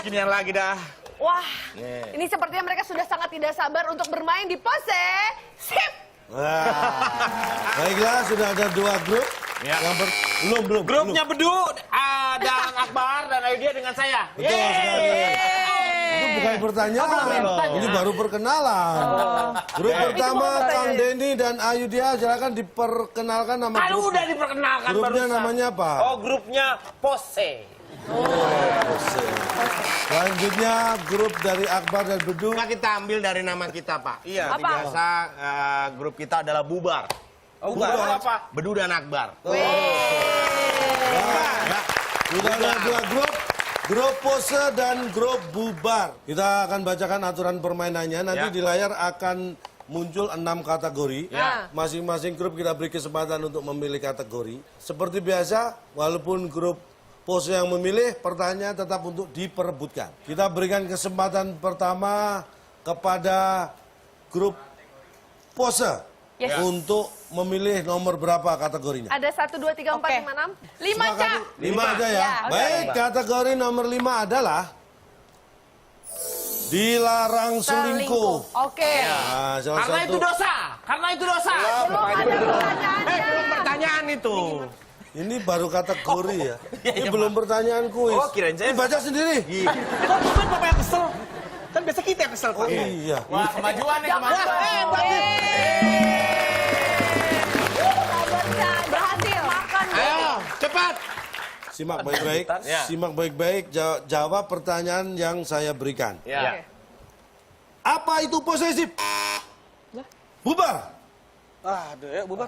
ginian lagi dah. Wah, ini sepertinya mereka sudah sangat tidak sabar untuk bermain di pose sip. Baiklah, sudah ada 2 grup. Ya. Yang belum. Grupnya Bedu, dan Akbar dan Ayudhya dengan saya. Betul sekali. Itu bukan pertanyaan, ini baru perkenalan. Grup pertama, Kang Denny dan Ayudhya, silakan diperkenalkan nama Kalau grup. udah diperkenalkan Grupnya barusan. namanya apa? Oh, grupnya Pose. Selanjutnya grup dari Akbar dan Bedu. Nah, kita ambil dari nama kita, Pak. Iya. Apa? Biasa grup kita adalah Bubar. Oh, Bubar apa? Bedu dan Akbar. Sudah ada 2 grup. Grup Pose dan grup Bubar. Kita akan bacakan aturan permainannya. Nanti Ya. di layar akan muncul 6 kategori. Ya. Masing-masing grup kita beri kesempatan untuk memilih kategori. Seperti biasa, walaupun grup Pose yang memilih, pertanyaan tetap untuk diperebutkan. Kita berikan kesempatan pertama kepada grup Pose Yes. untuk memilih nomor berapa kategorinya. Ada 1, 2, 3, 4, 5, 6. 5, Cak. 5 aja ya. Ya, oke. Baik, kategori nomor 5 adalah dilarang selingkuh. Oke. Nah, salah Karena satu. itu dosa. Karena itu dosa. Belum ada pertanyaannya. Belum pertanyaan itu. Ini baru kategori ya. Ini belum pertanyaan kuis. Oh, kirain saya- Ini baca sendiri. Kok bukan Bapak yang kesel? Kan biasa kita yang kesel, Pak. Iya. Wah, kemajuan nih, kemajuan. Berhasil. Makan. Ayo, cepat. Simak baik-baik. Ya. Simak baik-baik. Jawab pertanyaan yang saya berikan. Ya. Apa itu posesif? Bubar. Aduh, ya bubar.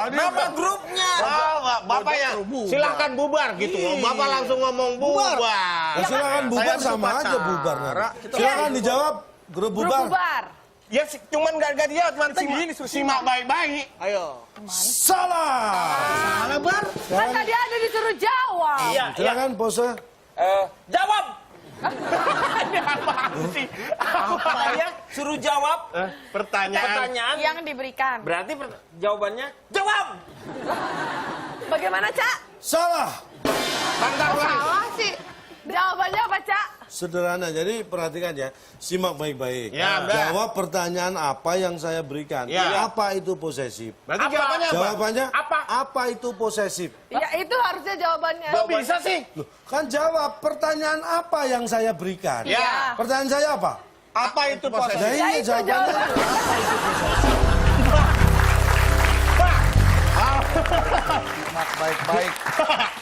Nama grupnya. Bapak ya, silahkan bubar gitu. Bapak langsung ngomong bubar. Ya, silakan bubar sama aja bubar. Silakan dijawab grup Grup bubar. bubar. Ya, cuman gak dia, cuman simak baik-baik. Ayo. Salah. Salah, Bar. Kan tadi ada disuruh jawab. Iya, Silakan Pose. Jawab. Ini apa sih? Apa ya? Suruh jawab pertanyaan Yang diberikan. berarti jawabannya jawab. Bagaimana, Cak? Salah. Salah sih. Jawabannya apa, Cak? Sederhana, jadi perhatikan ya, simak baik-baik. Ya, udah. Jawab pertanyaan apa yang saya berikan. Ya. Apa itu posesif? Berarti Apa? jawabannya apa? Jawabannya Apa? Apa itu posesif? Ya, itu harusnya jawabannya. Kok bisa sih? Loh, kan jawab pertanyaan apa yang saya berikan. Ya. Pertanyaan saya apa? Apa itu posesif? Nah, Ya, ini itu jawabannya. jawabannya. Simak baik-baik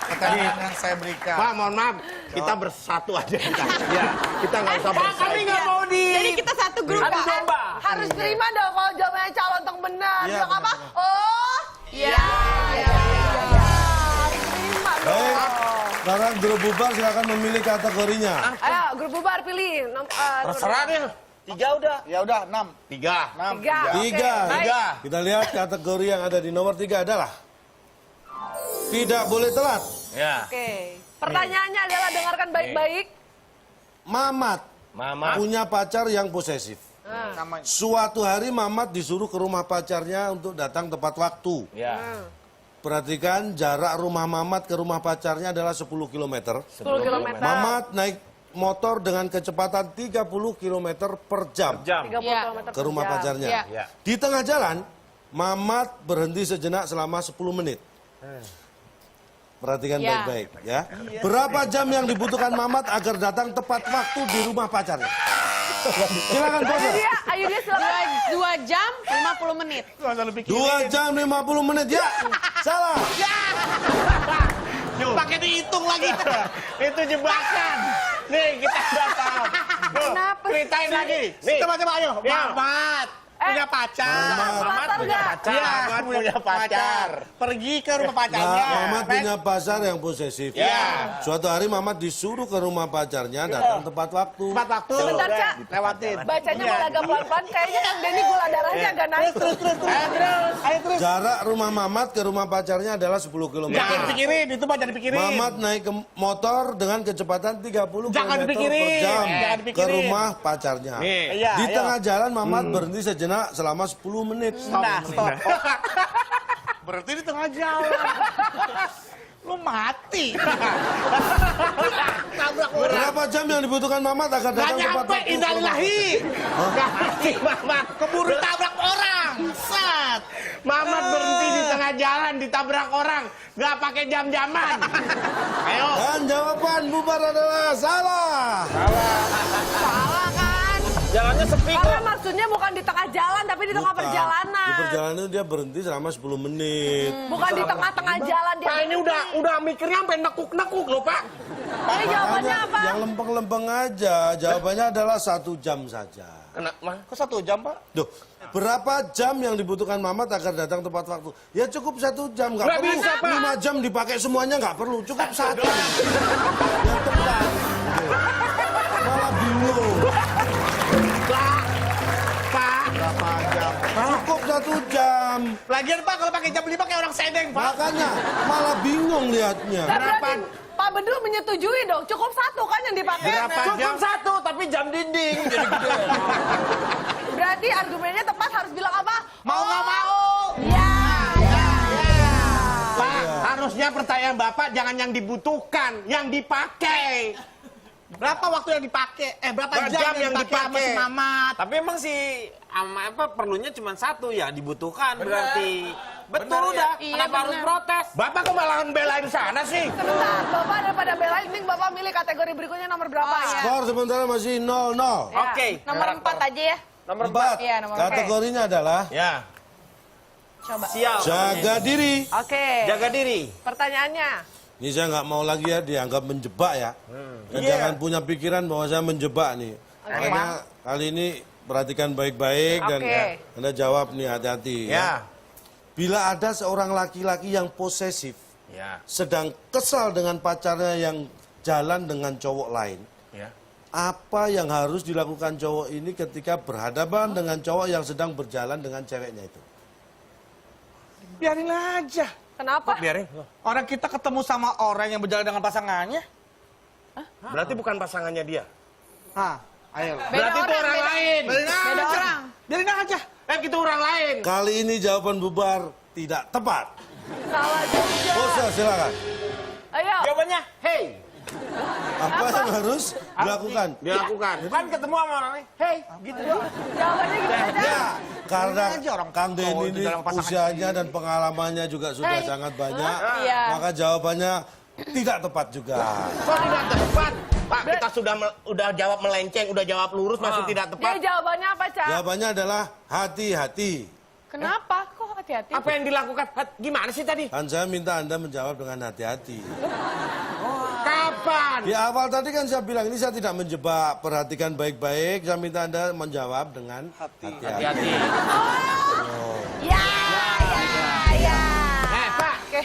pertanyaan yang saya berikan. Pak, mohon maaf, kita bersatu aja kita. Ya, kita nggak usah Kami bersaing. nggak mau di. Jadi kita satu grup, Adu Pak. domba. Harus terima dong kalau jawabannya calon yang benar. Iya, Bilang apa? benar. Oh, iya. Harus terima dong. Baik. Sekarang grup bubar silakan memilih kategorinya. Ayo, grup bubar pilih. Terserah deh. 3 udah. Ya udah 6. 3. 6. 3. Tiga. Baik. Kita lihat kategori yang ada di nomor 3 adalah tidak boleh telat. Ya. Oke. Pertanyaannya adalah dengarkan baik-baik. Mamat Mama. punya pacar yang posesif. Namanya. Suatu hari Mamat disuruh ke rumah pacarnya untuk datang tepat waktu. Ya. Perhatikan jarak rumah Mamat ke rumah pacarnya adalah 10 km. 10 km. Mamat naik motor dengan kecepatan 30 km per jam 30 Iya. km ke rumah per jam. pacarnya. Iya. Ya. Di tengah jalan, Mamat berhenti sejenak selama 10 menit. Perhatikan Iya. baik-baik ya. Berapa jam yang dibutuhkan Mamat agar datang tepat waktu di rumah pacarnya? Silakan Pose. Ayo dia silakan. 2 jam 50 menit. 2 jam 50 menit ya. Salah. Pakai dihitung lagi. Itu jebakan. Nih, kita dapat. Kenapa sih? Ceritain lagi. Nih. Coba ayo. Ya. Mamat punya pacar. Mamat punya pacar. Iya, Mamat punya pacar. Pergi ke rumah Nah, pacarnya. Mamat punya pacar yang posesif. Ya. Suatu hari Mamat disuruh ke rumah pacarnya datang tepat waktu. Tepat waktu. Sebentar, Cak. Lewatin. Bacanya mulai agak pelan-pelan. Kayaknya Kang Denny gula darahnya agak naik. Ayo terus. Jarak rumah Mamat ke rumah pacarnya adalah 10 km. Jangan dipikirin, itu mah jangan dipikirin. Mamat naik ke motor dengan kecepatan 30 Jangan km per dipikirin. jam Jangan ke dipikirin. rumah pacarnya. Nih. Iya, Di ayo. tengah jalan Mamat berhenti sejenak selama 10 menit. Nah, stop. Berarti di tengah jalan. Lu mati. Tabrak orang. Berapa jam yang dibutuhkan Mamat agar Gak datang tepat nyampe, waktu? innalillahi. Gak ngerti, Mamat. Keburu tabrak orang. Sat. Mamat berhenti di tengah jalan, ditabrak orang. Gak pakai jam-jaman. Ayo. Dan jawaban bubar adalah salah. Salah kan? Jalannya sepi Karena kok. maksudnya bukan di tengah jalan, tapi di tengah Bukan. perjalanan. Di perjalanan itu dia berhenti selama 10 menit. Bukan di tengah-tengah jalan dia. Pak ini udah mikirnya sampai nekuk-nekuk loh, Pak. Ini jawabannya apa? Yang lempeng-lempeng aja. Jawabannya adalah 1 jam saja. Kenapa? Kok 1 jam, Pak? Duh, berapa jam yang dibutuhkan Mamat agar datang tepat waktu? Ya cukup 1 jam, nggak Nggak perlu bisa, Pak. 5 jam dipakai semuanya nggak perlu, cukup 1. Yang tepat. Malah bingung. Pak. Berapa jam? Cukup 1 jam. Lagian Pak kalau pakai jam 5 kayak orang sedeng, Pak. Makanya malah bingung liatnya. Nah, berarti Pak Bedul menyetujui dong, cukup 1 kan yang dipakai. Berapa jam? Cukup 1, tapi jam dinding jadi gede. Berarti argumennya tepat harus bilang apa? Mau nggak mau? Ya, ya, ya. Pak, harusnya pertanyaan Bapak jangan yang dibutuhkan, yang dipakai. Berapa waktu yang dipakai? Berapa Berapa jam yang dipakai sama si dipakai? Mamat? Tapi emang sih perlunya cuma 1 ya dibutuhkan berarti. Betul udah. Iya, Kenapa harus bener. protes? Bapak kok malah belain sana sih? Sebentar, Bapak daripada belain, mending Bapak milih kategori berikutnya nomor berapa ya? Skor sementara masih 0-0. Ya. Oke. Nomor 4 aja ya. Nomor 4. Iya, nomor Kategorinya adalah Ya. Coba. siap. jaga diri. Oke. Jaga diri. Pertanyaannya. Ini saya nggak mau lagi ya dianggap menjebak ya. Dan jangan punya pikiran bahwa saya menjebak nih. Makanya kali ini perhatikan baik-baik dan Oke. Anda jawab nih hati-hati. Ya. Bila ada seorang laki-laki yang posesif, Ya. sedang kesal dengan pacarnya yang jalan dengan cowok lain, Ya. apa yang harus dilakukan cowok ini ketika berhadapan dengan cowok yang sedang berjalan dengan ceweknya itu? Biarin aja. Kenapa? Biarin. Orang kita ketemu sama orang yang berjalan dengan pasangannya. Berarti bukan pasangannya dia. Hah, ayo. Beda Berarti itu orang beda- lain. Biarin Beda aja. orang. Biarin aja. Itu orang lain. Kali ini jawaban bubar tidak tepat. Salah juga. Bos, silakan. Ayo. Jawabannya, hey. Apa yang harus dilakukan? Dilakukan. Kan ketemu sama orangnya, hey. Gitu doang. Jawabannya gitu aja. Ya, karena aja orang Kang Den cowok itu ini dalam pasangan usianya dan pengalamannya juga sudah sangat banyak, Iya. maka jawabannya tidak tepat juga. Kok tidak tepat? Pak, kita udah jawab melenceng, udah jawab lurus, masih tidak Dia tepat. jawabannya apa, Cak? Jawabannya adalah hati-hati. Kenapa? Kok hati-hati? Apa yang dilakukan? Gimana sih tadi? Kan saya minta Anda menjawab dengan hati-hati. Kapan? Di awal tadi kan saya bilang ini saya tidak menjebak, perhatikan baik-baik. Saya minta Anda menjawab dengan hati-hati. Hati-hati. Ya, ya. Pak. Oke.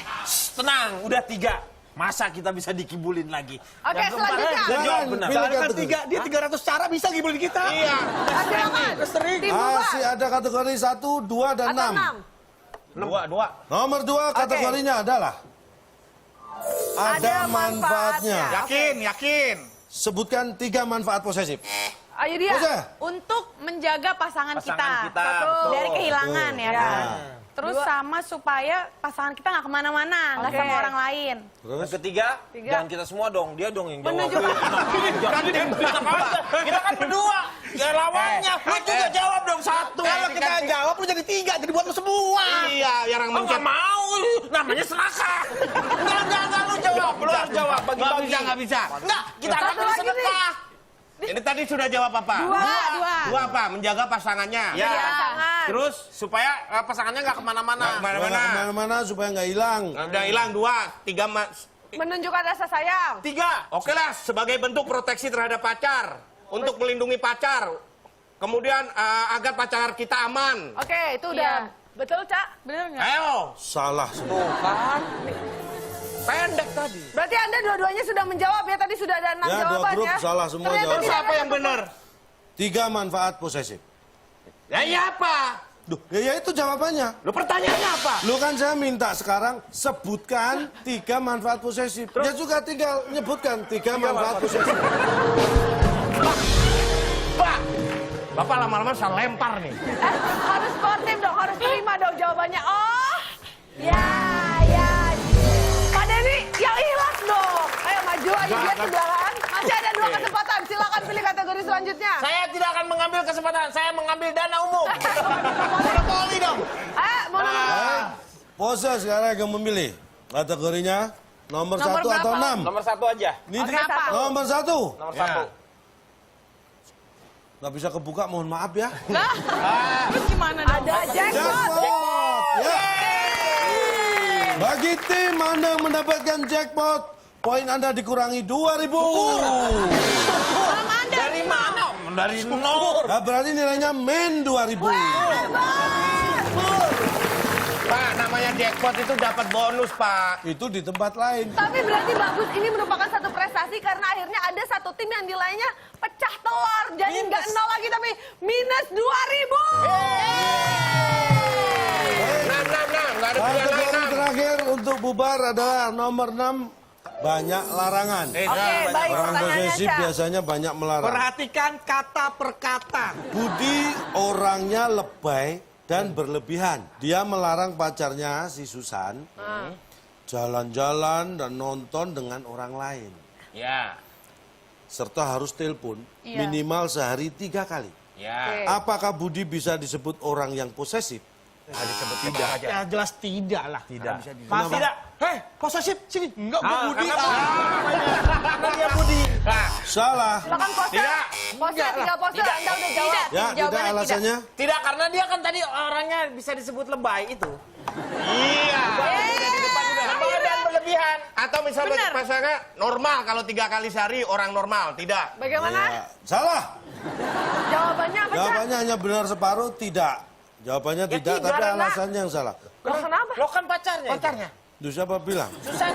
Tenang, udah 3. Masa kita bisa dikibulin lagi? Oke, Yang keempat, selanjutnya. dia jawab benar. Pilih Kan kategori. dia 300 cara bisa ngibulin kita. Iya. Silakan. Tim bubar. Masih ada kategori 1, 2, dan Atau 6. 6. Dua. Nomor 2 kategorinya adalah ada manfaatnya. Yakin. Sebutkan 3 manfaat posesif. Ayo dia. Oke. Untuk menjaga pasangan Pasangan kita. Betul. dari kehilangan ya Ya. kan. Terus sama supaya pasangan kita nggak kemana-mana, nggak Oke. sama orang lain. Terus Yang ketiga, Tiga. jangan kita semua dong. Dia dong yang jawab. Menunjukkan. Kita kan berdua. Ya lawannya. Lu juga jawab dong 1. Kalau kita jawab lu jadi 3, jadi buat lu semua. Iya, yang Oh, nggak mau. Namanya serakah. Enggak, lu jawab. Lu harus jawab. Bagi-bagi. Nggak bisa. Enggak, kita akan Satu lagi sedekah. Ini tadi sudah jawab apa? Dua. Apa? Menjaga pasangannya. Ya. Pasangan. Terus Supaya pasangannya nggak kemana-mana. Nggak kemana-mana. kemana-mana supaya nggak hilang. Udah hilang 2, 3 Menunjukkan rasa sayang. 3. Oke lah, sebagai bentuk proteksi terhadap pacar, untuk melindungi pacar, kemudian agar pacar kita aman. Oke, itu udah. Iya. Betul, Cak? Bener nggak? Ayo, Salah semua. pendek tadi. Berarti Anda dua-duanya sudah menjawab ya. Tadi sudah ada 6 Ya, dua jawaban grup ya. salah semua Ternyata jawaban. tidak Siapa ada yang satu- benar? 3 manfaat posesif. Ya iya apa? Duh, ya itu jawabannya. Lu pertanyaannya apa? Lu kan saya minta sekarang sebutkan 3 manfaat posesif. Dia juga tinggal nyebutkan 3 manfaat posesif. Pak, Bapak lama-lama saya lempar nih. Harus sportif dong, harus terima dong jawabannya. Oh, ya. Pak Denny, lagi dia sebelahan. Masih ada 2 kesempatan. Silakan pilih kategori selanjutnya. Saya tidak akan mengambil kesempatan, saya mengambil dana umum. Monopoli dong. Mau Pose sekarang yang memilih. Kategorinya nomor Nomor 1 atau berapa? 6? Nomor 1 aja. Ini Kenapa? nomor 1. Nomor 1. Nggak bisa kebuka, mohon maaf ya. Terus gimana dong? ada jackpot. Jackpot. Ya. Bagi tim Anda mendapatkan jackpot, poin Anda dikurangi 2.000. Dari mana? Dari nol. Nah, berarti nilainya min 2.000. Pak, namanya jackpot itu dapat bonus, Pak. Itu di tempat lain. Tapi berarti bagus, ini merupakan satu prestasi karena akhirnya ada satu tim yang nilainya pecah telur. Jadi nggak 0 lagi tapi minus 2.000. Nah, nggak ada pilihan lain, Kategori Nam. terakhir untuk bubar adalah nomor 6. Banyak larangan. Oke, baik Orang pertanyaannya, posesif Ca. biasanya banyak melarang. Perhatikan kata per kata. Budi orangnya lebay dan berlebihan. Dia melarang pacarnya, si Susan, jalan-jalan dan nonton dengan orang lain. Ya, Serta harus telepon Iya. minimal sehari 3 kali. ya. Apakah Budi bisa disebut orang yang posesif? Ya jelas tidak lah. Tidak. Mas Kenapa? tidak. Hei, posesif sini. Enggak, gua Budi. Karena dia Budi. Salah. Silakan pose. Tidak. Pose, tinggal pose. Anda udah jawab. Ya, tidak Jawabannya alasannya. Tidak, karena dia kan tadi orangnya bisa disebut lebay itu. Iya. Lebay dan berlebihan. Atau misalnya pasangan normal kalau 3 kali sehari orang normal, tidak. Bagaimana? Ya, salah. Jawabannya apa, Ca? Jawabannya hanya benar separuh, tidak. Jawabannya Ya, tidak, tidak, tapi karena- alasannya yang salah. Loh, kenapa? Lo kan pacarnya. Pacarnya. Duh, siapa bilang? Susan.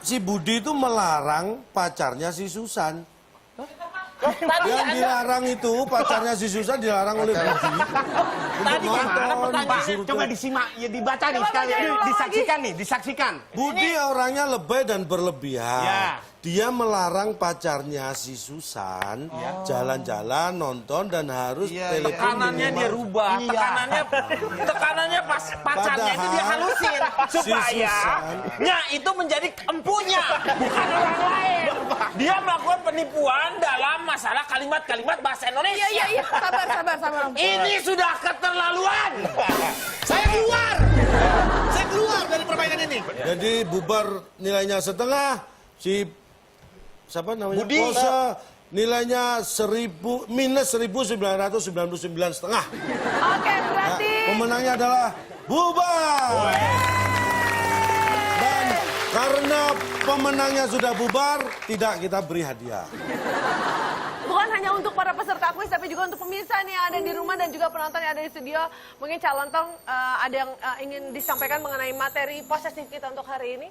Si Budi itu melarang pacarnya si Susan. Tadi Yang Anda dilarang itu pacarnya si Susan dilarang oleh Budi. tadi gimana pertanyaannya? disuruh Coba disimak, ya dibaca nih Coba sekali. bacain ulang Disaksikan nih, disaksikan. Budi orangnya lebay dan berlebihan. Ya. Dia melarang pacarnya si Susan jalan-jalan, nonton dan harus telepon Tekanannya dia minimal. rubah. Tekanannya pas pacarnya itu dia Padahal halusin si supaya Susan- nya itu menjadi empunya, bukan orang lain. Dia melakukan penipuan dalam masalah kalimat-kalimat bahasa Indonesia. Iya. Sabar. Ini sudah keterlaluan. Saya keluar dari permainan ini. Jadi bubar nilainya setengah, si siapa namanya? Budi. Pose nilainya minus 1.999 setengah. Oke, berarti Pemenangnya adalah bubar. Dan karena pemenangnya sudah bubar, tidak kita beri hadiah. bukan hanya untuk para peserta kuis, tapi juga untuk pemirsa nih yang ada di rumah dan juga penonton yang ada di studio. Mungkin Calon Tong ada yang ingin disampaikan mengenai materi posesif kita untuk hari ini?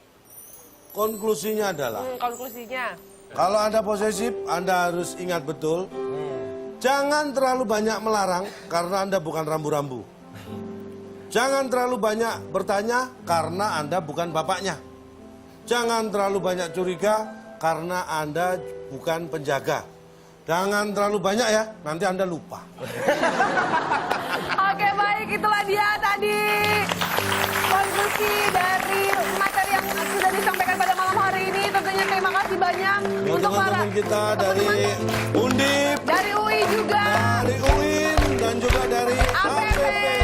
Konklusinya adalah, Konklusinya. kalau Anda posesif, Anda harus ingat betul, jangan terlalu banyak melarang karena Anda bukan rambu-rambu. Jangan terlalu banyak bertanya karena Anda bukan bapaknya. Jangan terlalu banyak curiga karena Anda bukan penjaga. Jangan terlalu banyak ya, nanti Anda lupa. Oke, baik, itulah dia tadi konklusi dari materi yang sudah disampaikan pada malam hari ini. Tentunya terima kasih banyak Buat untuk para teman-teman kita dari teman-teman Undip, dari UI juga. dari UIN, dan juga dari APP. APP.